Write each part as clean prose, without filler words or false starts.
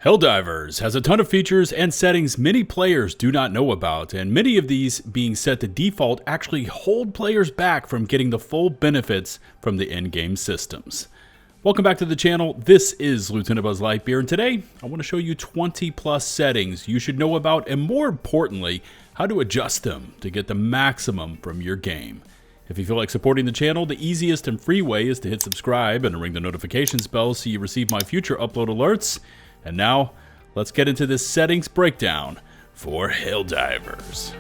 Helldivers has a ton of features and settings many players do not know about, and many of these being set to default actually hold players back from getting the full benefits from the in-game systems. Welcome back to the channel. This is LtBuzzLitebeer, and today I want to show you 20 plus settings you should know about, and more importantly, how to adjust them to get the maximum from your game. If you feel like supporting the channel, the easiest and free way is to hit subscribe and ring the notifications bell so you receive my future upload alerts. And now, let's get into this settings breakdown for Helldivers.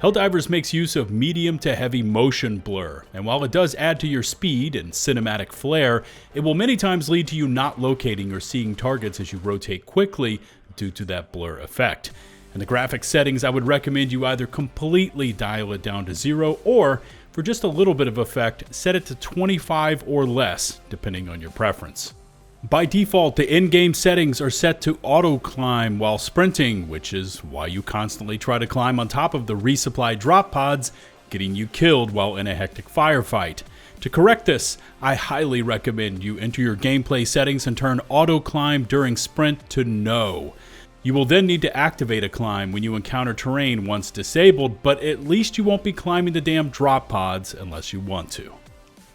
Helldivers makes use of medium to heavy motion blur, and while it does add to your speed and cinematic flair, it will many times lead to you not locating or seeing targets as you rotate quickly due to that blur effect. In the graphics settings, I would recommend you either completely dial it down to 0 or, for just a little bit of effect, set it to 25 or less, depending on your preference. By default, the in-game settings are set to auto climb while sprinting, which is why you constantly try to climb on top of the resupply drop pods, getting you killed while in a hectic firefight. To correct this, I highly recommend you enter your gameplay settings and turn auto climb during sprint to no. You will then need to activate a climb when you encounter terrain once disabled, but at least you won't be climbing the damn drop pods unless you want to.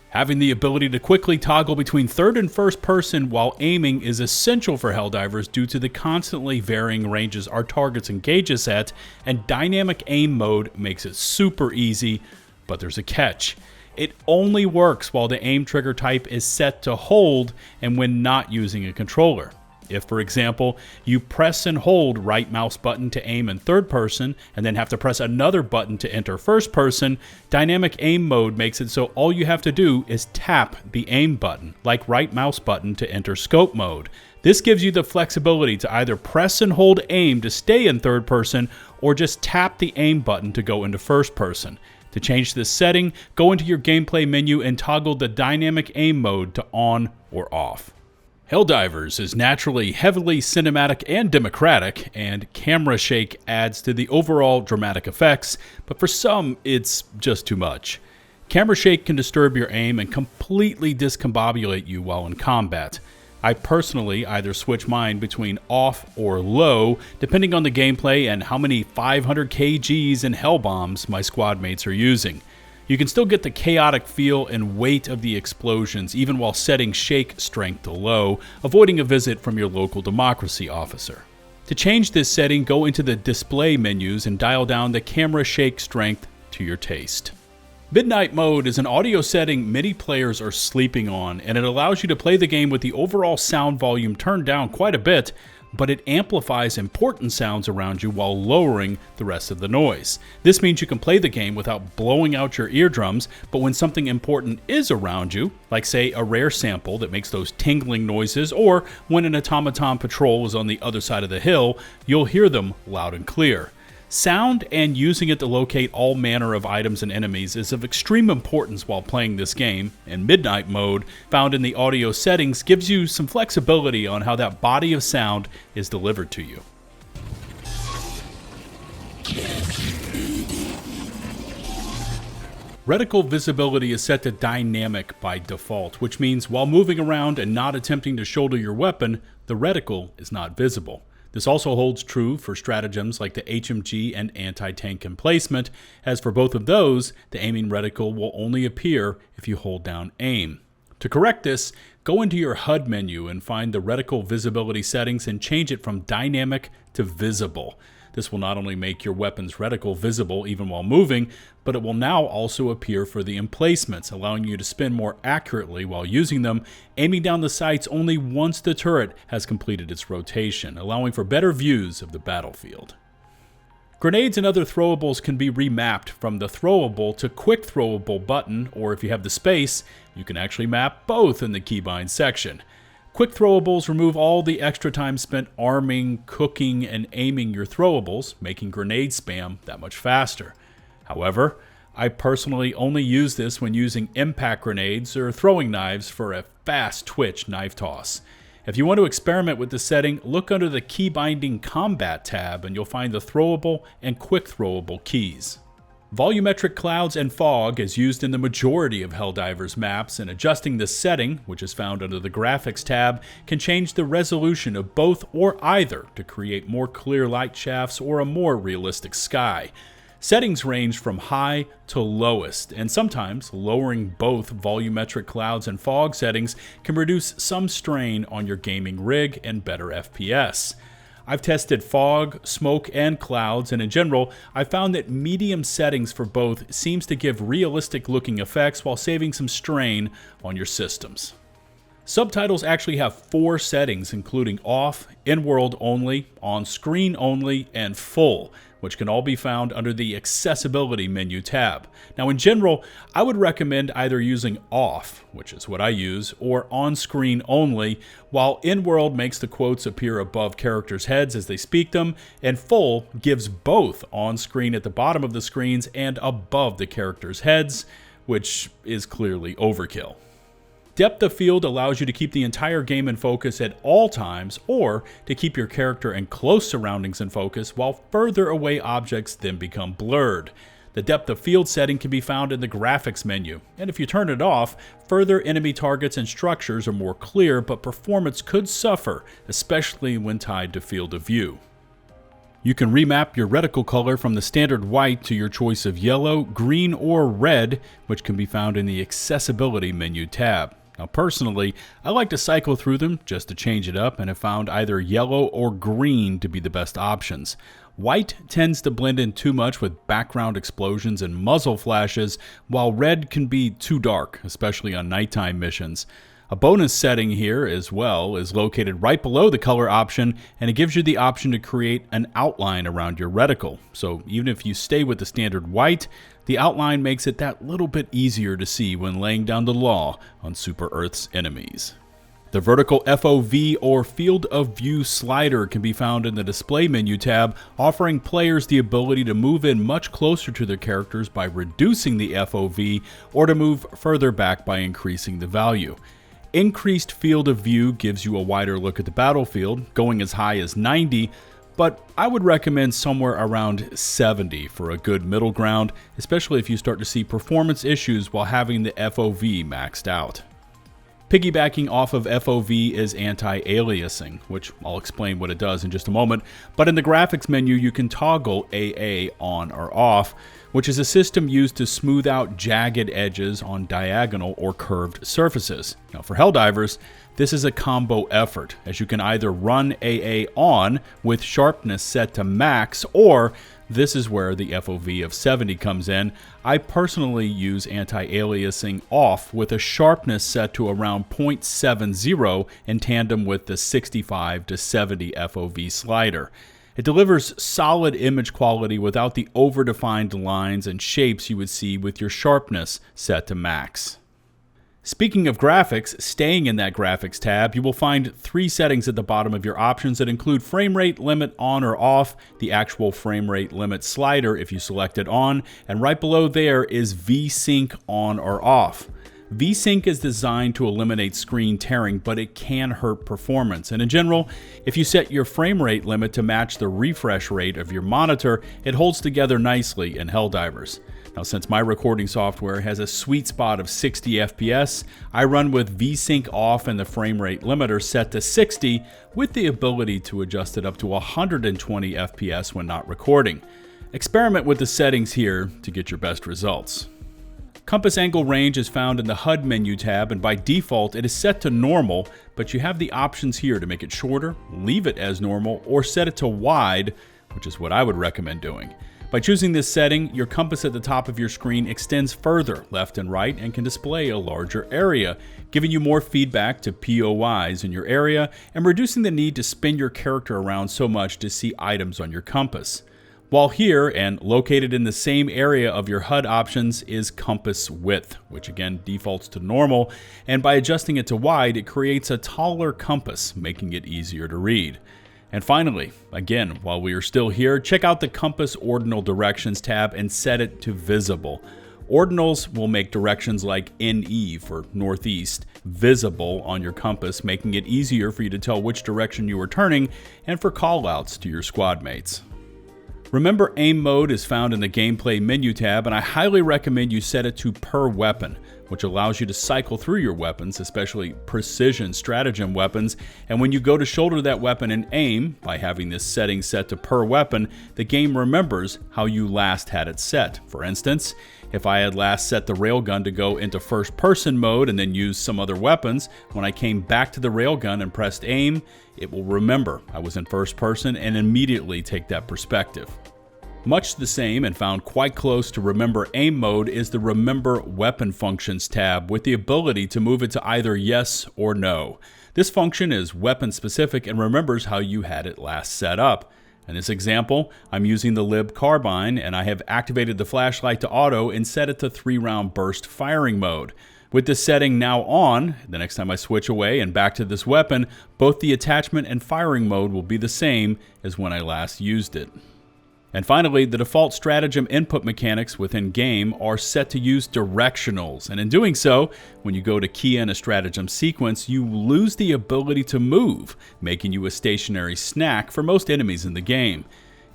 Having the ability to quickly toggle between third and first person while aiming is essential for Helldivers due to the constantly varying ranges our targets engage us at, and dynamic aim mode makes it super easy, but there's a catch. It only works while the aim trigger type is set to hold and when not using a controller. If, for example, you press and hold right mouse button to aim in third person and then have to press another button to enter first person, dynamic aim mode makes it so all you have to do is tap the aim button, like right mouse button to enter scope mode. This gives you the flexibility to either press and hold aim to stay in third person or just tap the aim button to go into first person. To change this setting, go into your gameplay menu and toggle the dynamic aim mode to on or off. Helldivers is naturally heavily cinematic and democratic, and camera shake adds to the overall dramatic effects, but for some, it's just too much. Camera shake can disturb your aim and completely discombobulate you while in combat. I personally either switch mine between off or low, depending on the gameplay and how many 500 kgs and hell bombs my squad mates are using. You can still get the chaotic feel and weight of the explosions even while setting shake strength to low, avoiding a visit from your local democracy officer. To change this setting, go into the display menus and dial down the camera shake strength to your taste. Midnight mode is an audio setting many players are sleeping on, and it allows you to play the game with the overall sound volume turned down quite a bit, but it amplifies important sounds around you while lowering the rest of the noise. This means you can play the game without blowing out your eardrums, but when something important is around you, like say a rare sample that makes those tingling noises, or when an automaton patrol is on the other side of the hill, you'll hear them loud and clear. Sound and using it to locate all manner of items and enemies is of extreme importance while playing this game, and Midnight mode, found in the audio settings, gives you some flexibility on how that body of sound is delivered to you. Reticle visibility is set to dynamic by default, which means while moving around and not attempting to shoulder your weapon, the reticle is not visible. This also holds true for stratagems like the HMG and anti-tank emplacement, as for both of those, the aiming reticle will only appear if you hold down aim. To correct this, go into your HUD menu and find the reticle visibility settings and change it from dynamic to visible. This will not only make your weapon's reticle visible even while moving, but it will now also appear for the emplacements, allowing you to spin more accurately while using them, aiming down the sights only once the turret has completed its rotation, allowing for better views of the battlefield. Grenades and other throwables can be remapped from the throwable to quick throwable button, or if you have the space, you can actually map both in the keybind section. Quick throwables remove all the extra time spent arming, cooking, and aiming your throwables, making grenade spam that much faster. However, I personally only use this when using impact grenades or throwing knives for a fast twitch knife toss. If you want to experiment with the setting, look under the Key Binding Combat tab and you'll find the throwable and quick throwable keys. Volumetric clouds and fog is used in the majority of Helldivers maps, and adjusting this setting, which is found under the Graphics tab, can change the resolution of both or either to create more clear light shafts or a more realistic sky. Settings range from high to lowest, and sometimes lowering both volumetric clouds and fog settings can reduce some strain on your gaming rig and better FPS. I've tested fog, smoke, and clouds, and in general, I found that medium settings for both seems to give realistic looking effects while saving some strain on your systems. Subtitles actually have 4 settings, including off, in-world only, on-screen only, and full, which can all be found under the Accessibility menu tab. Now in general, I would recommend either using off, which is what I use, or on-screen only, while in-world makes the quotes appear above characters' heads as they speak them, and full gives both on-screen at the bottom of the screens and above the characters' heads, which is clearly overkill. Depth of field allows you to keep the entire game in focus at all times, or to keep your character and close surroundings in focus while further away objects then become blurred. The depth of field setting can be found in the graphics menu, and if you turn it off, further enemy targets and structures are more clear, but performance could suffer, especially when tied to field of view. You can remap your reticle color from the standard white to your choice of yellow, green, or red, which can be found in the Accessibility menu tab. Now personally, I like to cycle through them just to change it up and have found either yellow or green to be the best options. White tends to blend in too much with background explosions and muzzle flashes, while red can be too dark, especially on nighttime missions. A bonus setting here as well is located right below the color option, and it gives you the option to create an outline around your reticle. So even if you stay with the standard white, the outline makes it that little bit easier to see when laying down the law on Super Earth's enemies. The vertical FOV or field of view slider can be found in the display menu tab, offering players the ability to move in much closer to their characters by reducing the FOV, or to move further back by increasing the value. Increased field of view gives you a wider look at the battlefield, going as high as 90, but I would recommend somewhere around 70 for a good middle ground, especially if you start to see performance issues while having the FOV maxed out. Piggybacking off of FOV is anti-aliasing, which I'll explain what it does in just a moment, but in the graphics menu you can toggle AA on or off, which is a system used to smooth out jagged edges on diagonal or curved surfaces. Now for Helldivers, this is a combo effort, as you can either run AA on with sharpness set to max, or this is where the FOV of 70 comes in. I personally use anti-aliasing off with a sharpness set to around 0.70 in tandem with the 65 to 70 FOV slider. It delivers solid image quality without the over-defined lines and shapes you would see with your sharpness set to max. Speaking of graphics, staying in that graphics tab, you will find 3 settings at the bottom of your options that include frame rate limit on or off, the actual frame rate limit slider if you select it on, and right below there is VSync on or off. VSync is designed to eliminate screen tearing, but it can hurt performance. And in general, if you set your frame rate limit to match the refresh rate of your monitor, it holds together nicely in Helldivers. Now, since my recording software has a sweet spot of 60 FPS, I run with VSync off and the frame rate limiter set to 60, with the ability to adjust it up to 120 FPS when not recording. Experiment with the settings here to get your best results. Compass angle range is found in the HUD menu tab, and by default it is set to normal, but you have the options here to make it shorter, leave it as normal, or set it to wide, which is what I would recommend doing. By choosing this setting, your compass at the top of your screen extends further left and right and can display a larger area, giving you more feedback to POIs in your area and reducing the need to spin your character around so much to see items on your compass. While here, and located in the same area of your HUD options, is compass width, which again defaults to normal, and by adjusting it to wide, it creates a taller compass, making it easier to read. And finally, again, while we are still here, check out the Compass Ordinal Directions tab and set it to visible. Ordinals will make directions like NE for northeast visible on your compass, making it easier for you to tell which direction you are turning and for callouts to your squad mates. Remember, aim mode is found in the gameplay menu tab, and I highly recommend you set it to per weapon, which allows you to cycle through your weapons, especially precision stratagem weapons. And when you go to shoulder that weapon and aim, by having this setting set to per weapon, the game remembers how you last had it set. For instance, if I had last set the railgun to go into first person mode and then used some other weapons, when I came back to the railgun and pressed aim, it will remember I was in first person and immediately take that perspective. Much the same and found quite close to Remember Aim mode is the Remember Weapon Functions tab with the ability to move it to either yes or no. This function is weapon specific and remembers how you had it last set up. In this example, I'm using the LtB carbine and I have activated the flashlight to auto and set it to 3-round burst firing mode. With this setting now on, the next time I switch away and back to this weapon, both the attachment and firing mode will be the same as when I last used it. And finally, the default stratagem input mechanics within game are set to use directionals, and in doing so, when you go to key in a stratagem sequence, you lose the ability to move, making you a stationary snack for most enemies in the game.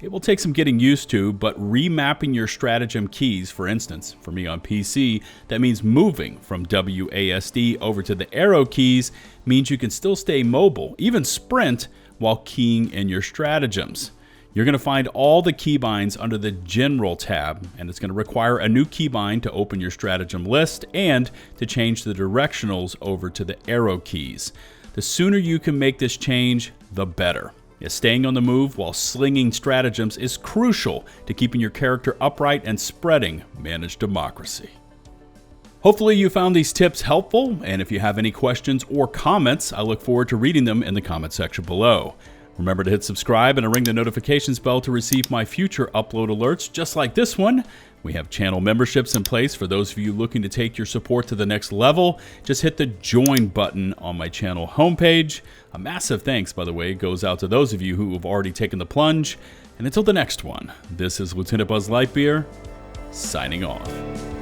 It will take some getting used to, but remapping your stratagem keys, for instance, for me on PC, that means moving from WASD over to the arrow keys, means you can still stay mobile, even sprint, while keying in your stratagems. You're going to find all the keybinds under the General tab, and it's going to require a new keybind to open your stratagem list and to change the directionals over to the arrow keys. The sooner you can make this change, the better. As staying on the move while slinging stratagems is crucial to keeping your character upright and spreading managed democracy. Hopefully you found these tips helpful, and if you have any questions or comments, I look forward to reading them in the comment section below. Remember to hit subscribe and ring the notifications bell to receive my future upload alerts just like this one. We have channel memberships in place for those of you looking to take your support to the next level. Just hit the join button on my channel homepage. A massive thanks, by the way, goes out to those of you who have already taken the plunge. And until the next one, this is LtBuzzLitebeer signing off.